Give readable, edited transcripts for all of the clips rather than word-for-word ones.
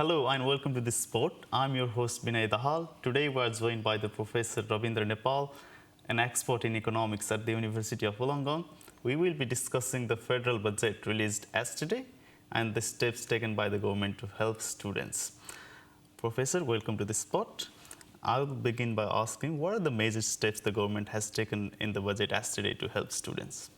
Hello and welcome to this spot. I'm your host Binaya Dahal. Today we are joined by the Professor Rabindra Nepal, an expert in economics at the University of Wollongong. We will be discussing the federal budget released yesterday and the steps taken by the government to help students. Professor, welcome to this spot. I'll begin by asking what are the major steps the government has taken in the budget yesterday to help students?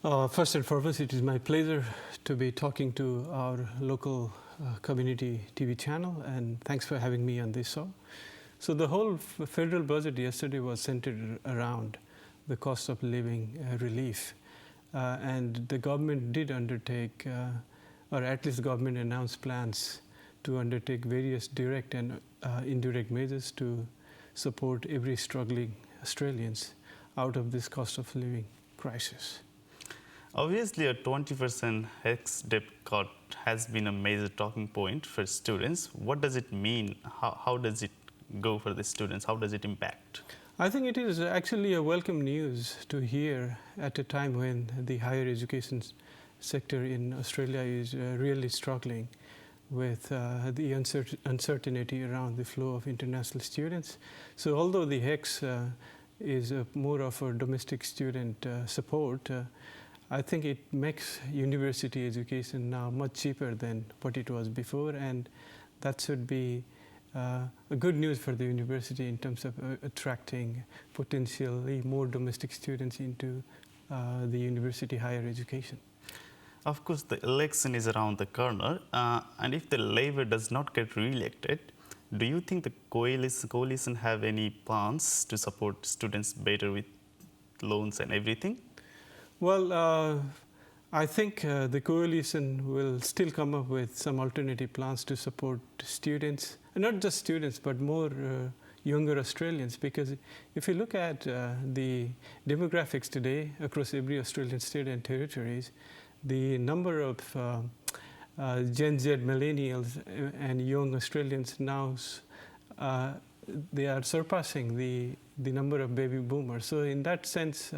First and foremost, it is my pleasure to be talking to our local community TV channel, and thanks for having me on this show. So the whole federal budget yesterday was centered around the cost of living relief, and the government did undertake, or at least the government announced plans to undertake various direct and indirect measures to support every struggling Australians out of this cost of living crisis. Obviously, a 20% HECS debt cut has been a major talking point for students. What does it mean? How does it go for the students? How does it impact? I think it is actually a welcome news to hear at a time when the higher education sector in Australia is really struggling with the uncertainty around the flow of international students. So although the HECS is more of a domestic student support, I think it makes university education now much cheaper than what it was before, and that should be a good news for the university in terms of attracting potentially more domestic students into the university higher education. Of course, the election is around the corner, and if the Labor does not get re-elected, do you think the coalition have any plans to support students better with loans and everything? Well, I think the coalition will still come up with some alternative plans to support students, and not just students, but more younger Australians, because if you look at the demographics today across every Australian state and territories, the number of Gen Z millennials and young Australians now, they are surpassing the number of baby boomers. So in that sense,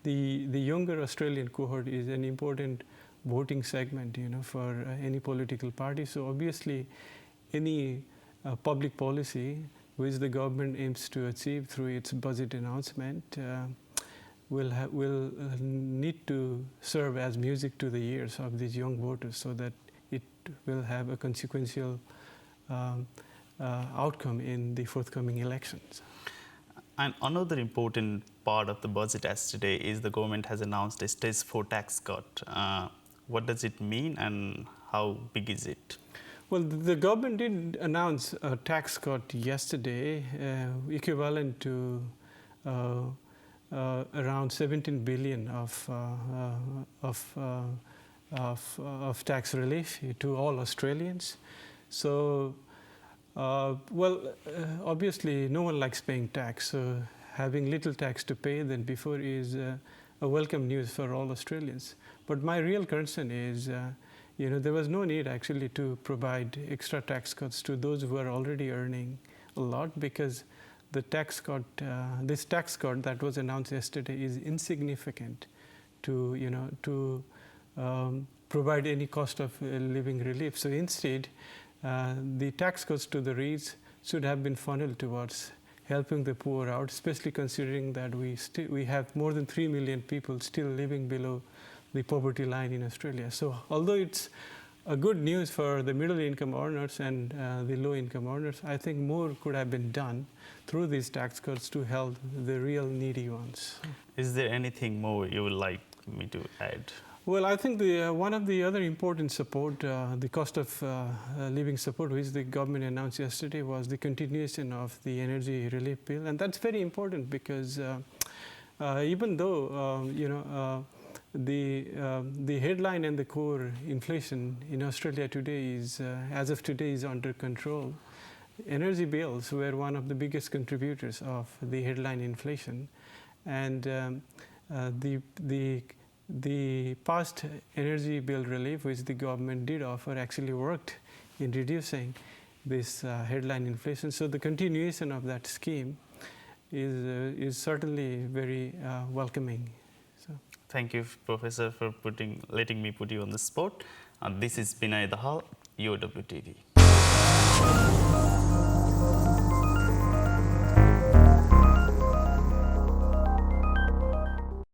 the younger Australian cohort is an important voting segment, for any political party. So obviously, any public policy which the government aims to achieve through its budget announcement will need to serve as music to the ears of these young voters, so that it will have a consequential outcome in the forthcoming elections. And another important part of the budget yesterday is the government has announced a stage 4 tax cut. What does it mean and how big is it? Well, the government did announce a tax cut yesterday, equivalent to around 17 billion of tax relief to all Australians. So, obviously, no one likes paying tax. So, having little tax to pay than before is a welcome news for all Australians. But my real concern is, there was no need actually to provide extra tax cuts to those who are already earning a lot, because the tax cut, this tax cut that was announced yesterday, is insignificant to provide any cost of living relief. So instead, the tax cuts to the REITs should have been funneled towards helping the poor out, especially considering that we have more than 3 million people still living below the poverty line in Australia. So although it's a good news for the middle income earners and the low income earners, I think more could have been done through these tax cuts to help the real needy ones. Is there anything more you would like me to add? Well, I think one of the other important support, the cost of living support, which the government announced yesterday, was the continuation of the energy relief bill. And that's very important because even though, the headline and the core inflation in Australia today is, as of today, is under control, energy bills were one of the biggest contributors of the headline inflation. And the past energy bill relief, which the government did offer, actually worked in reducing this headline inflation. So the continuation of that scheme is certainly very welcoming. So. Thank you, Professor, for letting me put you on the spot. This is Binaya Dahal, UOWTV. you.